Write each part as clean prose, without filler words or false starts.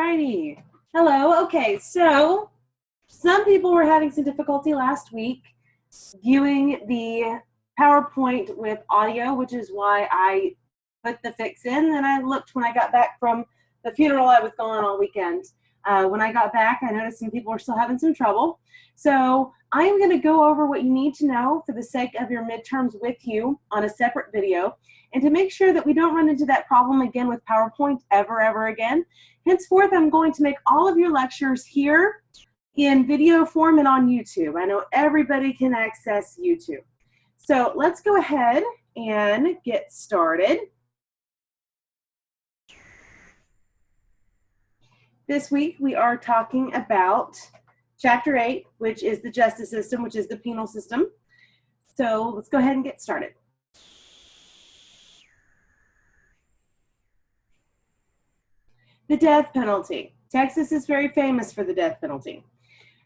Alrighty. Hello. Okay, so some people were having some difficulty last week viewing the PowerPoint with audio, which is why I put the fix in. And I looked when I got back from the funeral I was gone all weekend. When I got back, I noticed some people were still having some trouble. So I am going to go over what you need to know for the sake of your midterms with you on a separate video. And to make sure that we don't run into that problem again with PowerPoint ever again, henceforth I'm going to make all of your lectures here in video form and on YouTube. I know everybody can access YouTube. So let's go ahead and get started. This week we are talking about Chapter 8, which is the justice system, which is the penal system. So let's go ahead and get started. The death penalty. Texas is very famous for the death penalty.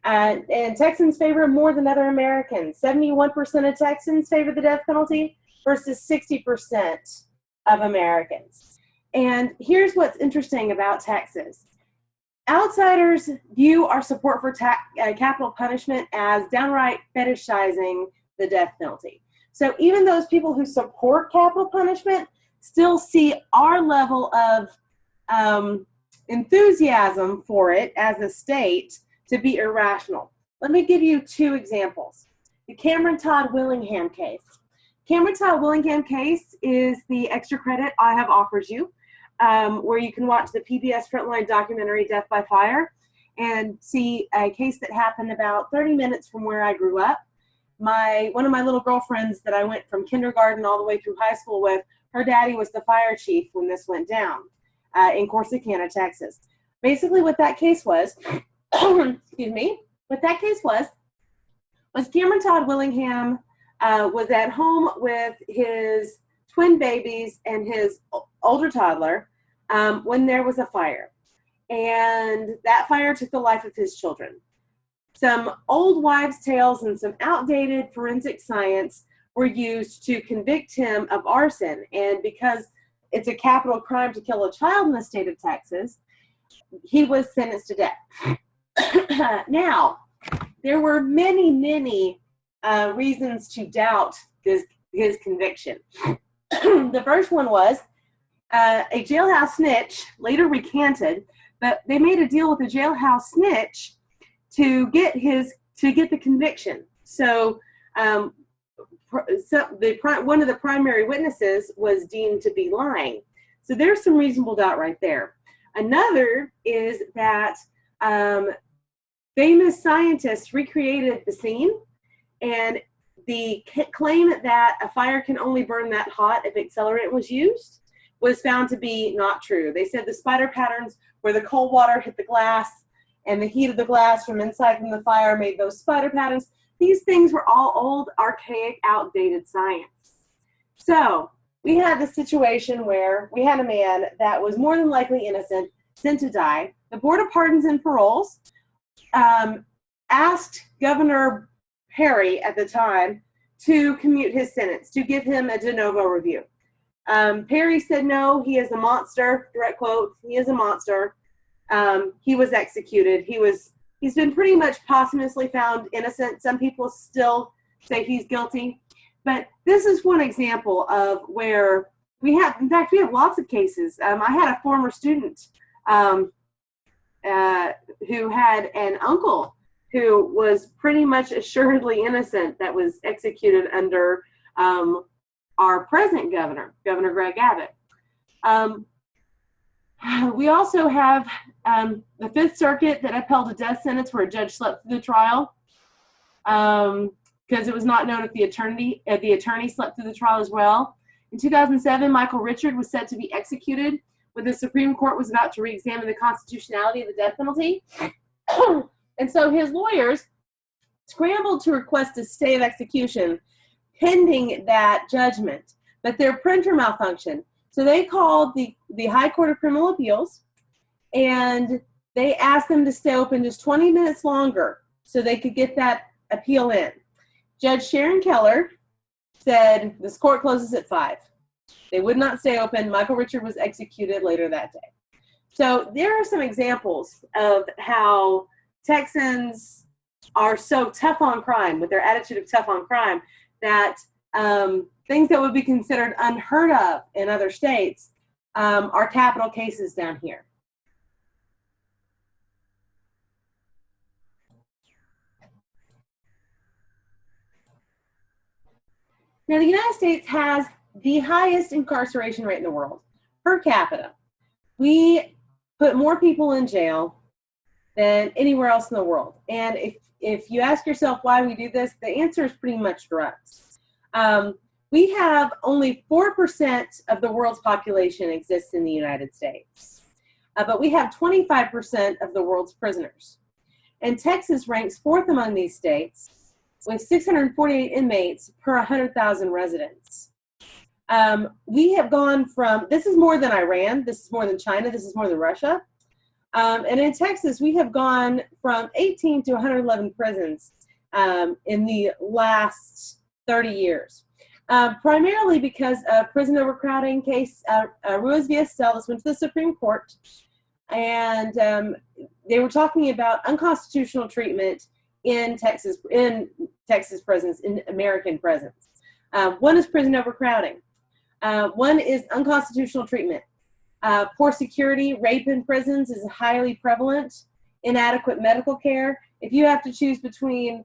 And Texans favor it more than other Americans. 71% of Texans favor the death penalty versus 60% of Americans. And here's what's interesting about Texas. Outsiders view our support for capital punishment as downright fetishizing the death penalty. So even those people who support capital punishment still see our level of enthusiasm for it as a state to be irrational. Let me give you two examples. The Cameron Todd Willingham case. Cameron Todd Willingham case is the extra credit I have offers you, where you can watch the PBS Frontline documentary Death by Fire and see a case that happened about 30 minutes from where I grew up. One of my little girlfriends that I went from kindergarten all the way through high school with, her daddy was the fire chief when this went down in Corsicana, Texas. Basically what that case was, excuse me, what that case was Cameron Todd Willingham was at home with his twin babies and his older toddler when there was a fire. And that fire took the life of his children. Some old wives' tales and some outdated forensic science were used to convict him of arson. And because it's a capital crime to kill a child in the state of Texas, he was sentenced to death. Now, there were many reasons to doubt his conviction. The first one was a jailhouse snitch later recanted, but they made a deal with the jailhouse snitch to get the conviction. So, one of the primary witnesses was deemed to be lying. So there's some reasonable doubt right there. Another is that famous scientists recreated the scene, and the claim that a fire can only burn that hot if accelerant was used was found to be not true. They said the spider patterns where the cold water hit the glass and the heat of the glass from inside from the fire made those spider patterns. These things were all old, archaic, outdated science. So we had the situation where we had a man that was more than likely innocent, sent to die. The Board of Pardons and Paroles asked Governor Perry at the time to commute his sentence, to give him a de novo review. Perry said no, he is a monster, direct quote, he is a monster. He was executed. He's been pretty much posthumously found innocent. Some people still say he's guilty. But this is one example of where we have lots of cases. I had a former student who had an uncle who was pretty much assuredly innocent that was executed under our present governor, Governor Greg Abbott. We also have the Fifth Circuit that upheld a death sentence where a judge slept through the trial because it was not known if the attorney slept through the trial as well. In 2007, Michael Richard was set to be executed when the Supreme Court was about to re-examine the constitutionality of the death penalty. And so his lawyers scrambled to request a stay of execution pending that judgment, but their printer malfunctioned. So they called the High Court of Criminal Appeals, and they asked them to stay open just 20 minutes longer so they could get that appeal in. Judge Sharon Keller said, this court closes at 5. They would not stay open. Michael Richard was executed later that day. So there are some examples of how Texans are so tough on crime, with their attitude of tough on crime, that things that would be considered unheard of in other states are capital cases down here. Now, the United States has the highest incarceration rate in the world per capita. We put more people in jail than anywhere else in the world. And if you ask yourself why we do this, the answer is pretty much drugs. We have only 4% of the world's population exists in the United States, but we have 25% of the world's prisoners. And Texas ranks fourth among these states with 648 inmates per 100,000 residents. We have gone from, this is more than Iran, this is more than China, this is more than Russia. And in Texas, we have gone from 18 to 111 prisons in the last 30 years. Primarily because of prison overcrowding case, Ruiz v. Estelle, this went to the Supreme Court, and they were talking about unconstitutional treatment in Texas prisons, in American prisons. One is prison overcrowding. One is unconstitutional treatment. Poor security, rape in prisons is highly prevalent. Inadequate medical care. If you have to choose between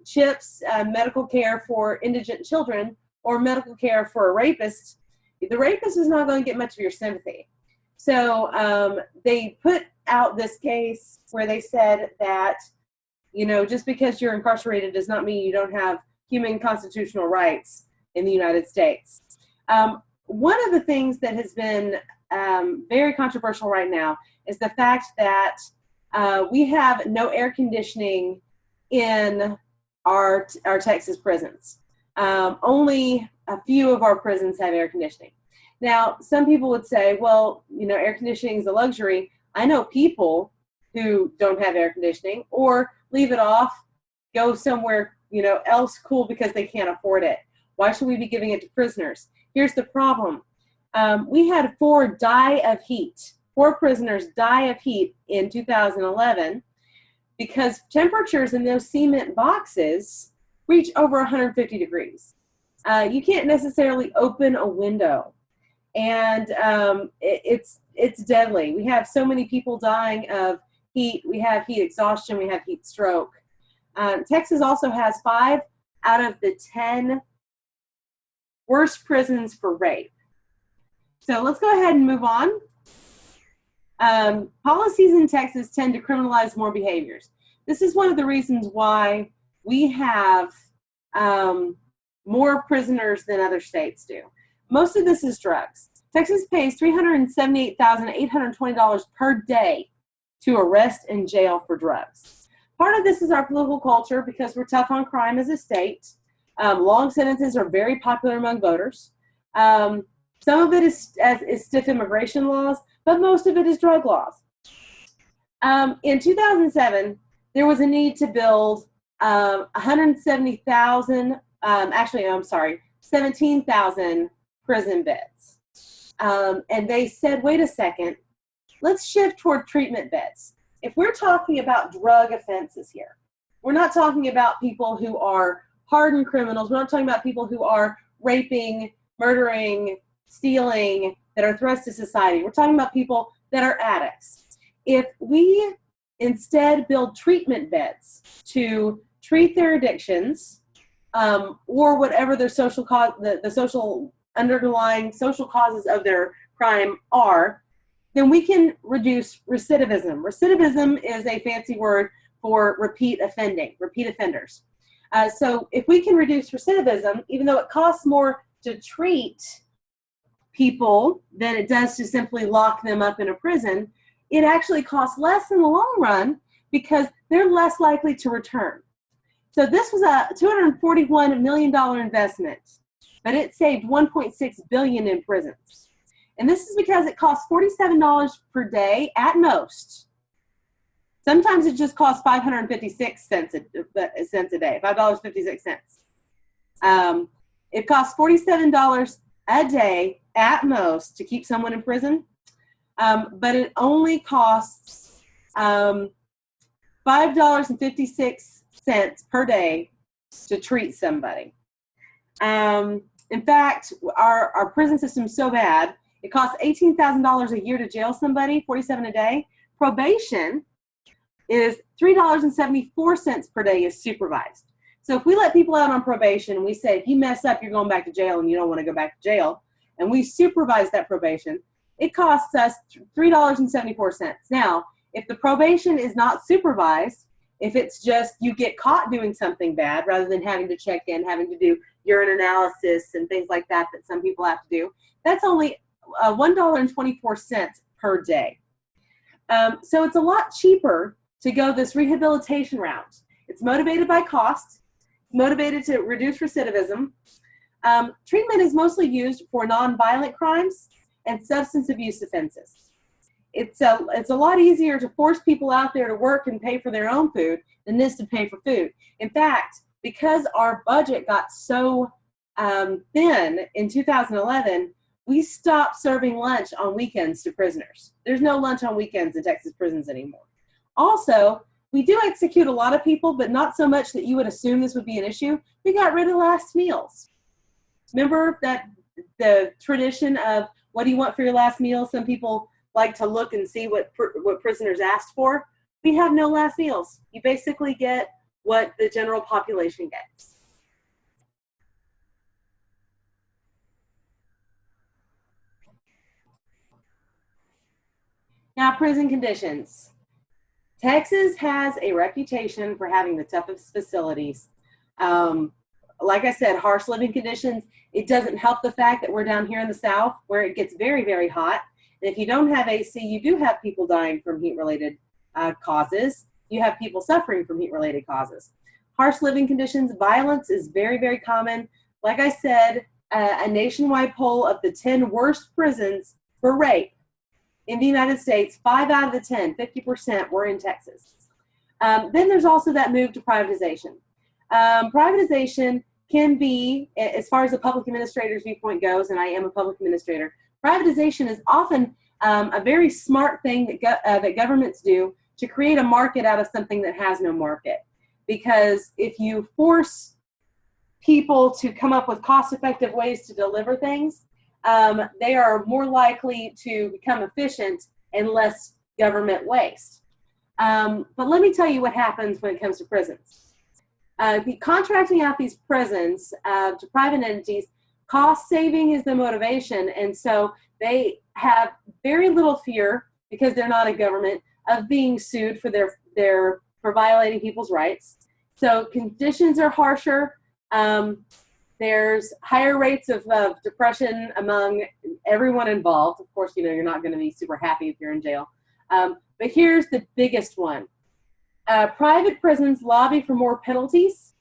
CHIPS, medical care for indigent children, or medical care for a rapist, the rapist is not going to get much of your sympathy. So they put out this case where they said that, just because you're incarcerated does not mean you don't have human constitutional rights in the United States. One of the things that has been very controversial right now is the fact that we have no air conditioning in our Texas prisons. Only a few of our prisons have air conditioning. Now, some people would say, well, air conditioning is a luxury. I know people who don't have air conditioning or leave it off, go somewhere, else cool because they can't afford it. Why should we be giving it to prisoners? Here's the problem. We had 4 prisoners die of heat in 2011 because temperatures in those cement boxes reach over 150 degrees. You can't necessarily open a window, and it's deadly. We have so many people dying of heat. We have heat exhaustion. We have heat stroke. Texas also has 5 out of the 10 worst prisons for rape. So let's go ahead and move on. Policies in Texas tend to criminalize more behaviors. This is one of the reasons why we have more prisoners than other states do. Most of this is drugs. Texas pays $378,820 per day to arrest and jail for drugs. Part of this is our political culture because we're tough on crime as a state. Long sentences are very popular among voters. Some of it is stiff immigration laws, but most of it is drug laws. In 2007, there was a need to build 17,000 prison beds. And they said, wait a second, let's shift toward treatment beds. If we're talking about drug offenses here, we're not talking about people who are hardened criminals. We're not talking about people who are raping, murdering, stealing, that are threats to society. We're talking about people that are addicts. If we instead build treatment beds to treat their addictions or whatever their social cause, the social underlying social causes of their crime are, then we can reduce recidivism. Recidivism is a fancy word for repeat offenders. So if we can reduce recidivism, even though it costs more to treat people than it does to simply lock them up in a prison, it actually costs less in the long run because they're less likely to return. So this was a $241 million investment, but it saved $1.6 billion in prisons. And this is because it costs $47 per day at most. Sometimes it just costs 556 cents a day, $5.56. It costs $47 a day at most to keep someone in prison. but it only costs $5.56 per day to treat somebody. In fact, our prison system is so bad, it costs $18,000 a year to jail somebody, $47 a day. Probation is $3.74 per day is supervised. So if we let people out on probation and we say, if you mess up, you're going back to jail and you don't want to go back to jail, and we supervise that probation, it costs us $3.74. Now, if the probation is not supervised, if it's just you get caught doing something bad rather than having to check in, having to do urine analysis and things like that that some people have to do, that's only $1.24 per day. So it's a lot cheaper to go this rehabilitation route. It's motivated by cost, motivated to reduce recidivism. Treatment is mostly used for nonviolent crimes and substance abuse offenses. It's a lot easier to force people out there to work and pay for their own food than this to pay for food. In fact, because our budget got so thin in 2011, we stopped serving lunch on weekends to prisoners. There's no lunch on weekends in Texas prisons anymore. Also, we do execute a lot of people, but not so much that you would assume this would be an issue. We got rid of last meals. Remember that the tradition of what do you want for your last meal? Some people like to look and see what prisoners asked for. We have no last meals. You basically get what the general population gets. Now, prison conditions. Texas has a reputation for having the toughest facilities. Like I said, harsh living conditions. It doesn't help the fact that we're down here in the South where it gets very, very hot. And if you don't have AC, you do have people dying from heat-related causes. You have people suffering from heat-related causes. Harsh living conditions, violence is very, very common. Like I said, a nationwide poll of the 10 worst prisons for rape in the United States, 5 out of the 10, 50% were in Texas. Then there's also that move to privatization. Privatization can be, as far as the public administrator's viewpoint goes, and I am a public administrator, privatization is often a very smart thing that governments do to create a market out of something that has no market. Because if you force people to come up with cost-effective ways to deliver things, they are more likely to become efficient and less government waste. But let me tell you what happens when it comes to prisons. Contracting out these prisons to private entities, cost saving is the motivation, and so they have very little fear, because they're not a government, of being sued for violating people's rights. So conditions are harsher. There's higher rates of depression among everyone involved. Of course, you're not going to be super happy if you're in jail. But here's the biggest one. Private prisons lobby for more penalties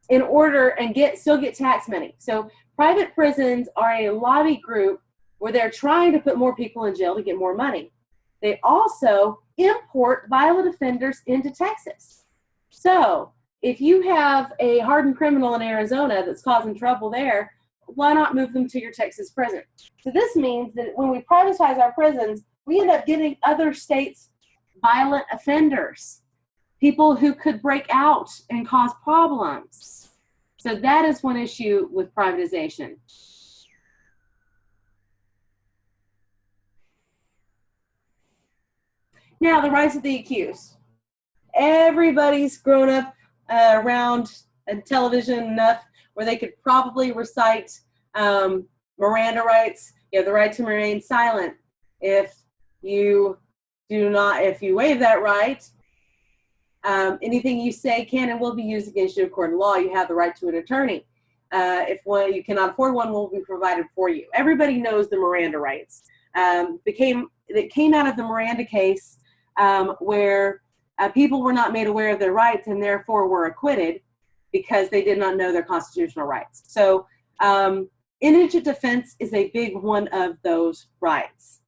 in order and still get tax money. So private prisons are a lobby group where they're trying to put more people in jail to get more money. They also import violent offenders into Texas. So if you have a hardened criminal in Arizona that's causing trouble there, why not move them to your Texas prison? So this means that when we privatize our prisons, we end up getting other states' violent offenders, people who could break out and cause problems. So that is one issue with privatization. Now, the rights of the accused. Everybody's grown up around television enough where they could probably recite Miranda Rights. You have the right to remain silent. If you waive that right, anything you say can and will be used against you in court of law. You have the right to an attorney. If you cannot afford one, will be provided for you. Everybody knows the Miranda Rights. That came out of the Miranda case, where people were not made aware of their rights and therefore were acquitted because they did not know their constitutional rights. So indigent defense is a big one of those rights.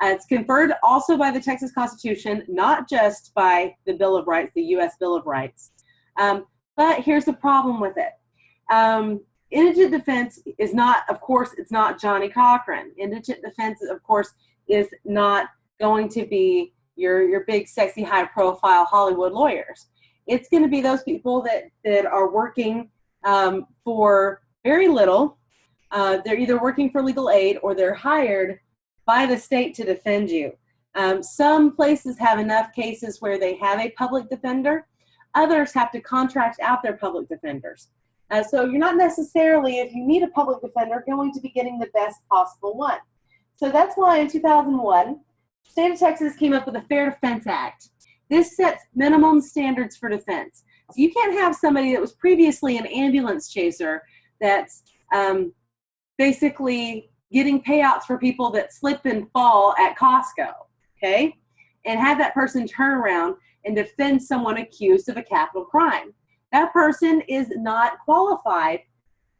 It's conferred also by the Texas Constitution, not just by the Bill of Rights, the U.S. Bill of Rights. But here's the problem with it. Indigent defense is not, of course, it's not Johnny Cochran. Indigent defense, of course, is not going to be your big, sexy, high-profile Hollywood lawyers. It's going to be those people that are working for very little. They're either working for legal aid or they're hired by the state to defend you. Some places have enough cases where they have a public defender. Others have to contract out their public defenders. So you're not necessarily, if you need a public defender, going to be getting the best possible one. So that's why in 2001, the state of Texas came up with the Fair Defense Act. This sets minimum standards for defense. So you can't have somebody that was previously an ambulance chaser that's basically getting payouts for people that slip and fall at Costco, okay? And have that person turn around and defend someone accused of a capital crime. That person is not qualified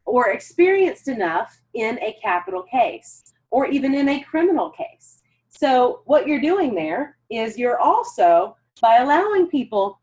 or experienced enough in a capital case or even in a criminal case. So what you're doing there is you're also, by allowing people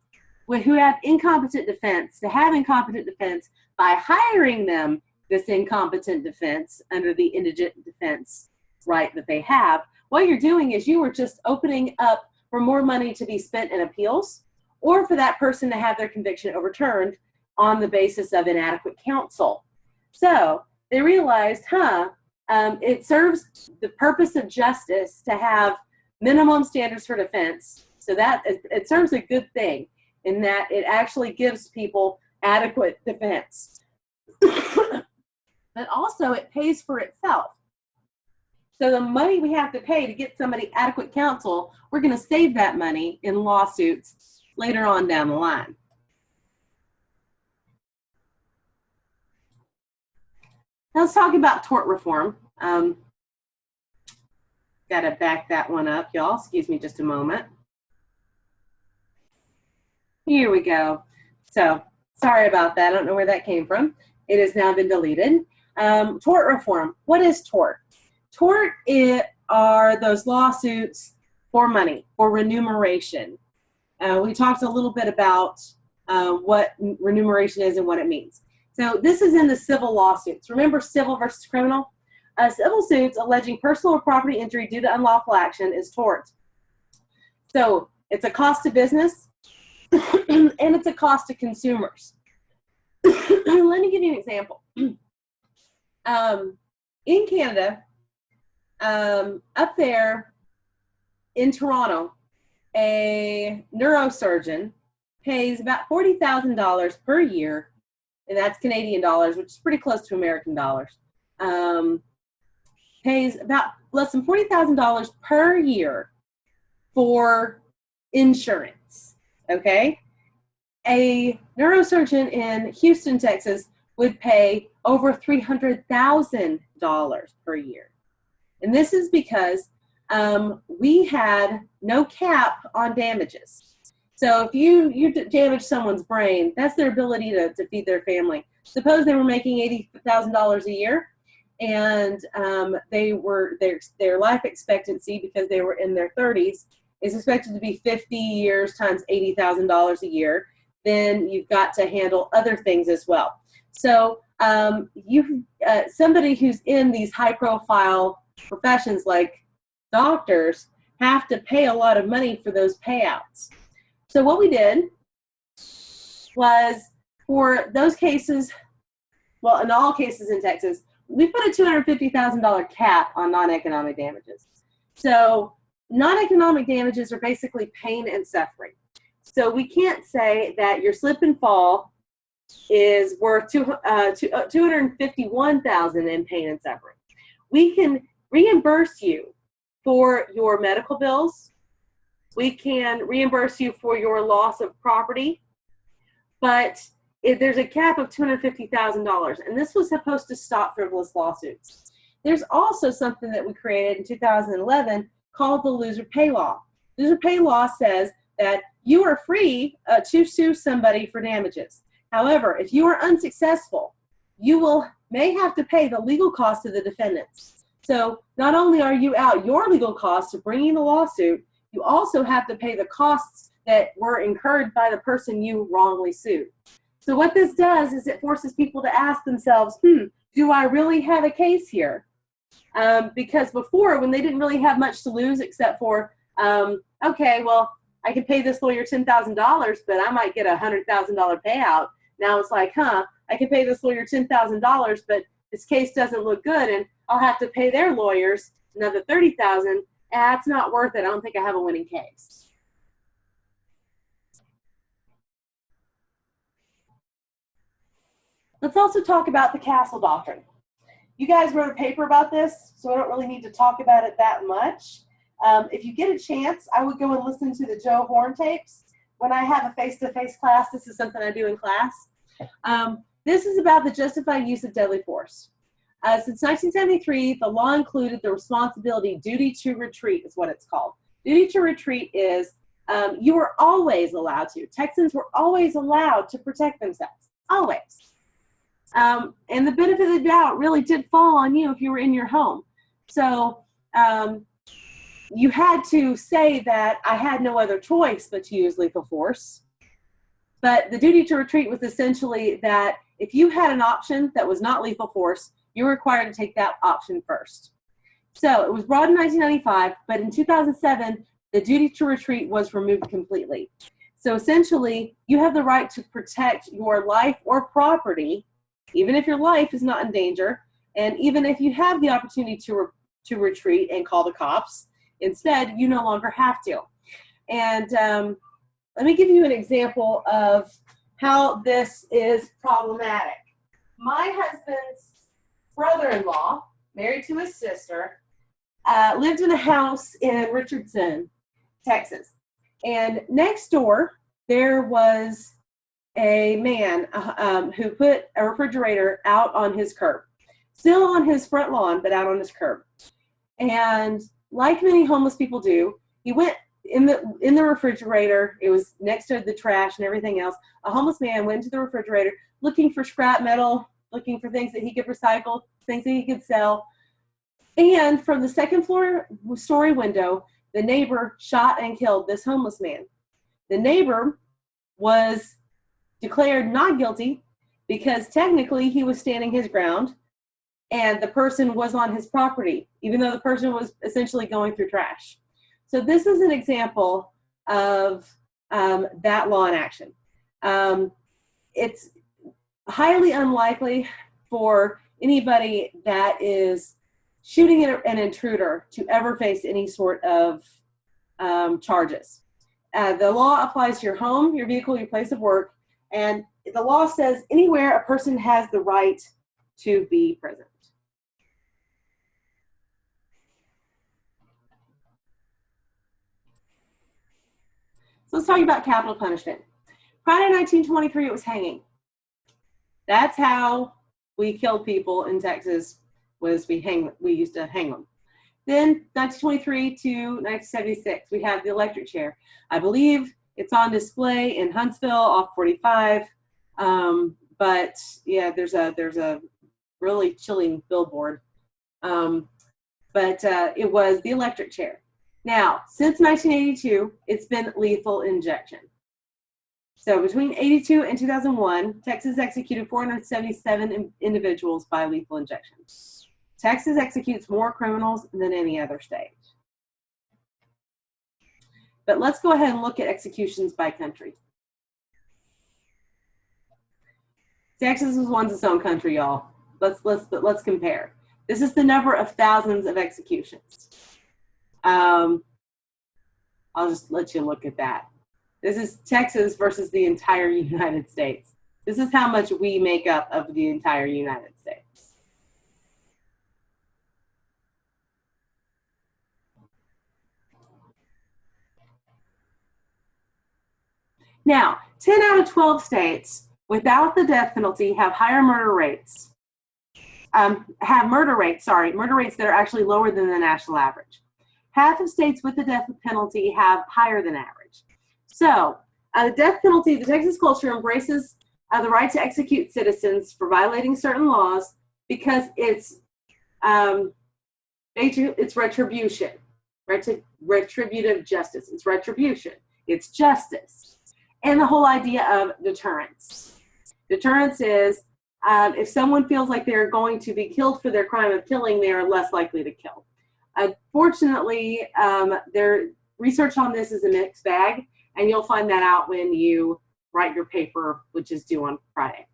who have incompetent defense to have incompetent defense by hiring them this incompetent defense under the indigent defense right that they have, what you're doing is you are just opening up for more money to be spent in appeals or for that person to have their conviction overturned on the basis of inadequate counsel. So they realized, it serves the purpose of justice to have minimum standards for defense. So that it serves a good thing in that it actually gives people adequate defense. But also it pays for itself. So the money we have to pay to get somebody adequate counsel, we're going to save that money in lawsuits later on down the line. Now let's talk about tort reform. Got to back that one up, y'all. Excuse me just a moment. Here we go. So sorry about that. I don't know where that came from. It has now been deleted. Tort reform. What is tort? Tort are those lawsuits for money, for remuneration. We talked a little bit about what remuneration is and what it means. So this is in the civil lawsuits. Remember civil versus criminal? Civil suits alleging personal or property injury due to unlawful action is tort. So it's a cost to business and it's a cost to consumers. Let me give you an example. In Canada, up there in Toronto, a neurosurgeon pays about $40,000 per year, and that's Canadian dollars, which is pretty close to American dollars. Pays about less than $40,000 per year for insurance, okay? A neurosurgeon in Houston, Texas would pay over $300,000 per year. And this is because we had no cap on damages. So if you damage someone's brain, that's their ability to feed their family. Suppose they were making $80,000 a year, and their life expectancy, because they were in their 30s, is expected to be 50 years times $80,000 a year. Then you've got to handle other things as well. So somebody who's in these high-profile professions like doctors have to pay a lot of money for those payouts. So what we did was, for those cases, well, in all cases in Texas, we put a $250,000 cap on non-economic damages. So non-economic damages are basically pain and suffering. So we can't say that your slip and fall is worth $251,000 in pain and suffering. We can reimburse you for your medical bills. We can reimburse you for your loss of property, but there's a cap of $250,000, and this was supposed to stop frivolous lawsuits. There's also something that we created in 2011 called the loser pay law. Loser pay law says that you are free to sue somebody for damages. However, if you are unsuccessful, you may have to pay the legal costs of the defendants. So not only are you out your legal costs of bringing the lawsuit, you also have to pay the costs that were incurred by the person you wrongly sued. So what this does is it forces people to ask themselves, do I really have a case here? Because before, when they didn't really have much to lose except for, okay, well, I can pay this lawyer $10,000, but I might get a $100,000 payout. Now it's like, I can pay this lawyer $10,000, but this case doesn't look good, and I'll have to pay their lawyers another $30,000. It's not worth it. I don't think I have a winning case. Let's also talk about the castle doctrine. You guys wrote a paper about this, so I don't really need to talk about it that much. If you get a chance, I would go and listen to the Joe Horn tapes. When I have a face-to-face class, this is something I do in class. This is about the justified use of deadly force. Since 1973, the law included the responsibility, duty to retreat is what it's called. Duty to retreat is you were always allowed to. Texans were always allowed to protect themselves, always. And the benefit of the doubt really did fall on you if you were in your home. So you had to say that I had no other choice but to use lethal force. But the duty to retreat was essentially that if you had an option that was not lethal force, you were required to take that option first. So it was brought in 1995, but in 2007, the duty to retreat was removed completely. So essentially, you have the right to protect your life or property, even if your life is not in danger, and even if you have the opportunity to retreat and call the cops, instead, you no longer have to. And let me give you an example of how this is problematic. My husband's brother-in-law, married to his sister, lived in a house in Richardson, Texas. And next door, there was a man who put a refrigerator out on his curb. Still on his front lawn, but out on his curb. And like many homeless people do, he went in the refrigerator. It was next to the trash and everything else. A homeless man went into the refrigerator looking for scrap metal, looking for things that he could recycle, things that he could sell. And from the second story window, the neighbor shot and killed this homeless man. The neighbor was declared not guilty because technically he was standing his ground and the person was on his property, even though the person was essentially going through trash. So this is an example of that law in action. It's highly unlikely for anybody that is shooting an intruder to ever face any sort of charges. The law applies to your home, your vehicle, your place of work, and the law says anywhere a person has the right to be present. So let's talk about capital punishment. Prior to 1923, it was hanging. That's how we killed people in Texas, was we used to hang them. Then 1923 to 1976, we have the electric chair. I believe it's on display in Huntsville off 45. But yeah, there's a really chilling billboard. But it was the electric chair. Now, since 1982, it's been lethal injection. So between 82 and 2001, Texas executed 477 individuals by lethal injection. Texas executes more criminals than any other state. But let's go ahead and look at executions by country. Texas is one's its own country, y'all. Let's compare. This is the number of thousands of executions. I'll just let you look at that. This is Texas versus the entire United States. This is how much we make up of the entire United States. Now, 10 out of 12 states without the death penalty have higher murder rates. Murder rates that are actually lower than the national average. Half of states with the death penalty have higher than average. So, the death penalty, the Texas culture embraces the right to execute citizens for violating certain laws because it's retribution, retributive justice. It's retribution. It's justice. And the whole idea of deterrence. Deterrence is If someone feels like they're going to be killed for their crime of killing, they are less likely to kill. Fortunately, their research on this is a mixed bag, and you'll find that out when you write your paper, which is due on Friday.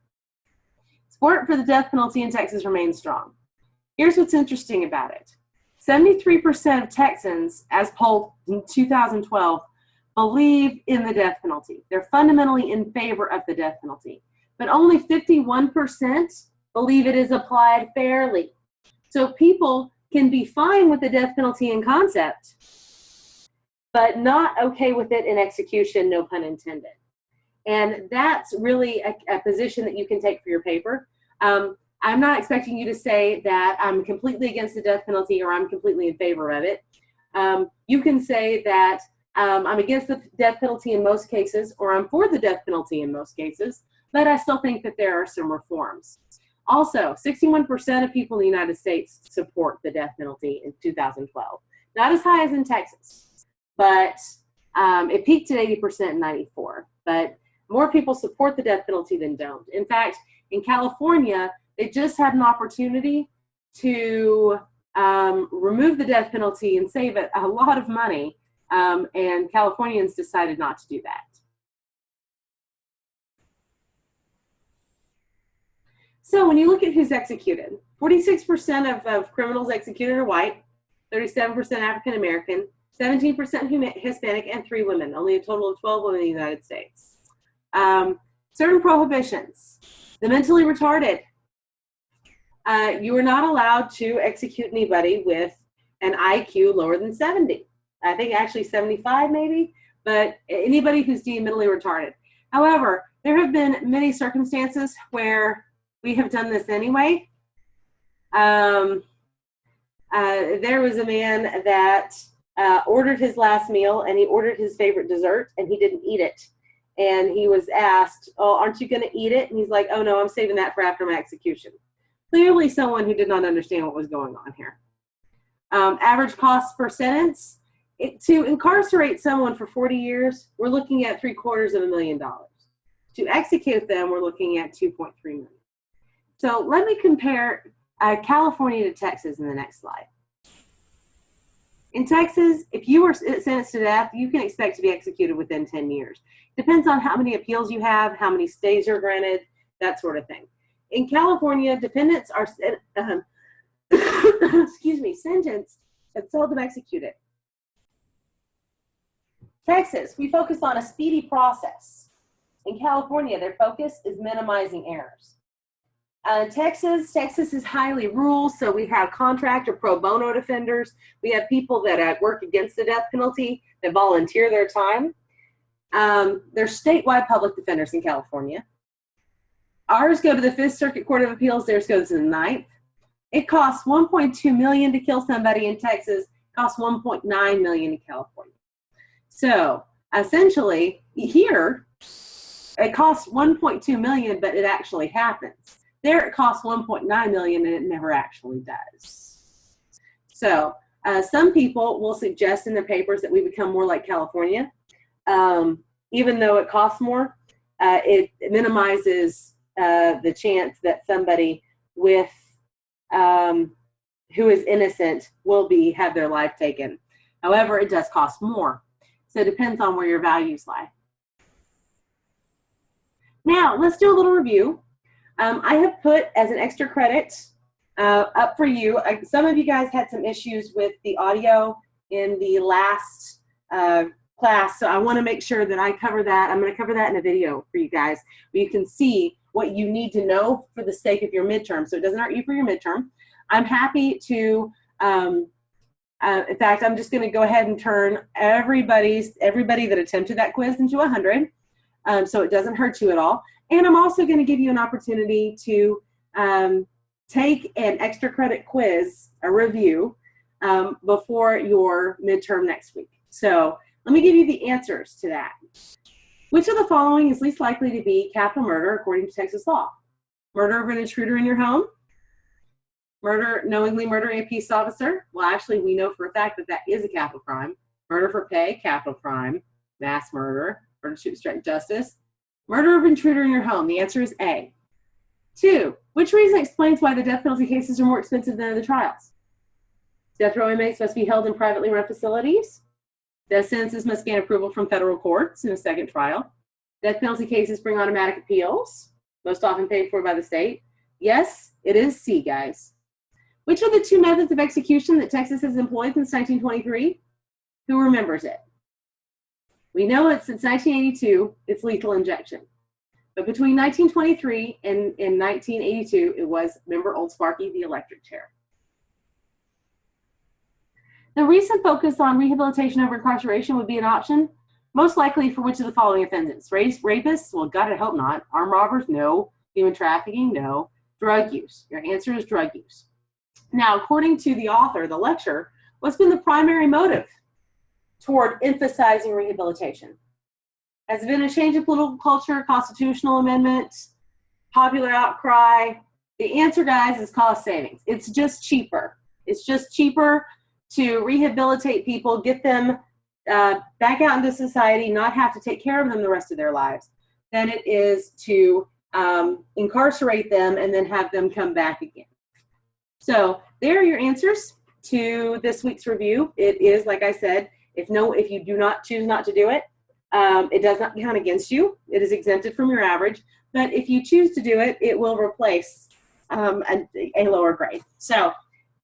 Support for the death penalty in Texas remains strong. Here's what's interesting about it. 73% of Texans, as polled in 2012, believe in the death penalty. They're fundamentally in favor of the death penalty. But only 51% believe it is applied fairly. So people can be fine with the death penalty in concept, but not okay with it in execution, no pun intended. And that's really a position that you can take for your paper. I'm not expecting you to say that I'm completely against the death penalty or I'm completely in favor of it. You can say that I'm against the death penalty in most cases, or I'm for the death penalty in most cases, but I still think that there are some reforms. Also, 61% of people in the United States support the death penalty in 2012. Not as high as in Texas, but it peaked at 80% in 94. But more people support the death penalty than don't. In fact, in California, they just had an opportunity to remove the death penalty and save it a lot of money, and Californians decided not to do that. So when you look at who's executed, 46% of criminals executed are white, 37% African American, 17% Hispanic, and 3 women, only a total of 12 women in the United States. Certain prohibitions. The mentally retarded. You are not allowed to execute anybody with an IQ lower than 70. I think actually 75 maybe, but anybody who's deemed mentally retarded. However, there have been many circumstances where we have done this anyway. There was a man that ordered his last meal, and he ordered his favorite dessert, and he didn't eat it. And he was asked, "Oh, aren't you going to eat it?" And he's like, "Oh no, I'm saving that for after my execution." Clearly someone who did not understand what was going on here. Average cost per sentence. To incarcerate someone for 40 years, we're looking at $750,000. To execute them, we're looking at $2.3 million. So let me compare California to Texas in the next slide. In Texas, if you were sentenced to death, you can expect to be executed within 10 years. Depends on how many appeals you have, how many stays are granted, that sort of thing. In California, defendants are sentenced but seldom executed. Texas, we focus on a speedy process. In California, their focus is minimizing errors. Texas is highly rural, so we have contract or pro bono defenders. We have people that work against the death penalty that volunteer their time. There's statewide public defenders in California. Ours go to the 5th Circuit Court of Appeals. Theirs goes to the 9th. It costs $1.2 million to kill somebody in Texas. It costs $1.9 million in California. So essentially, here it costs $1.2 million, but it actually happens. There it costs $1.9 million, and it never actually does. So some people will suggest in their papers that we become more like California. Even though it costs more, it minimizes the chance that somebody with who is innocent will have their life taken. However, it does cost more. So it depends on where your values lie. Now, let's do a little review. I have put as an extra credit up for you. Some of you guys had some issues with the audio in the last class, so I want to make sure that I cover that. I'm going to cover that in a video for you guys where you can see what you need to know for the sake of your midterm, so it doesn't hurt you for your midterm. I'm happy to, in fact, I'm just going to go ahead and turn everybody that attempted that quiz into 100, so it doesn't hurt you at all. And I'm also going to give you an opportunity to take an extra credit quiz, a review, before your midterm next week. So let me give you the answers to that. Which of the following is least likely to be capital murder according to Texas law? Murder of an intruder in your home? Knowingly murdering a peace officer? Well, actually, we know for a fact that that is a capital crime. Murder for pay, capital crime. Mass murder, murder to obstruct justice. Murder of intruder in your home. The answer is A. 2, which reason explains why the death penalty cases are more expensive than other trials? Death row inmates must be held in privately run facilities. Death sentences must gain approval from federal courts in a second trial. Death penalty cases bring automatic appeals, most often paid for by the state. Yes, it is C, guys. Which are the 2 methods of execution that Texas has employed since 1923? Who remembers it? We know it since 1982, it's lethal injection. But between 1923 and 1982, it was, remember Old Sparky, the electric chair. The recent focus on rehabilitation over incarceration would be an option, most likely for which of the following offenses? Rapists? Well, God, I hope not. Armed robbers? No. Human trafficking? No. Drug use? Your answer is drug use. Now, according to the author, the lecturer, what's been the primary motive toward emphasizing rehabilitation? Has it been a change in political culture, constitutional amendment, popular outcry? The answer, guys, is cost savings. It's just cheaper. It's just cheaper to rehabilitate people, get them back out into society, not have to take care of them the rest of their lives, than it is to incarcerate them and then have them come back again. So there are your answers to this week's review. It is, like I said, if you do not choose not to do it, it does not count against you. It is exempted from your average. But if you choose to do it, it will replace a lower grade. So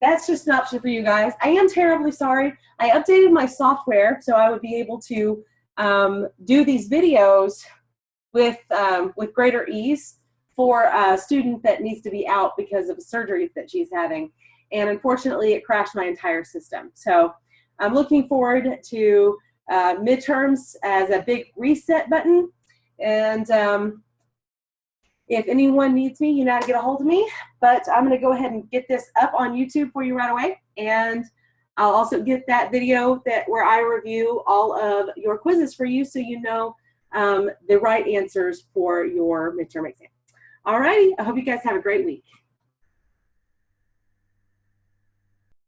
that's just an option for you guys. I am terribly sorry. I updated my software so I would be able to do these videos with greater ease for a student that needs to be out because of a surgery that she's having. And unfortunately, it crashed my entire system. So I'm looking forward to midterms as a big reset button. And if anyone needs me, you know how to get a hold of me. But I'm going to go ahead and get this up on YouTube for you right away. And I'll also get that video where I review all of your quizzes for you so you know the right answers for your midterm exam. All righty. I hope you guys have a great week.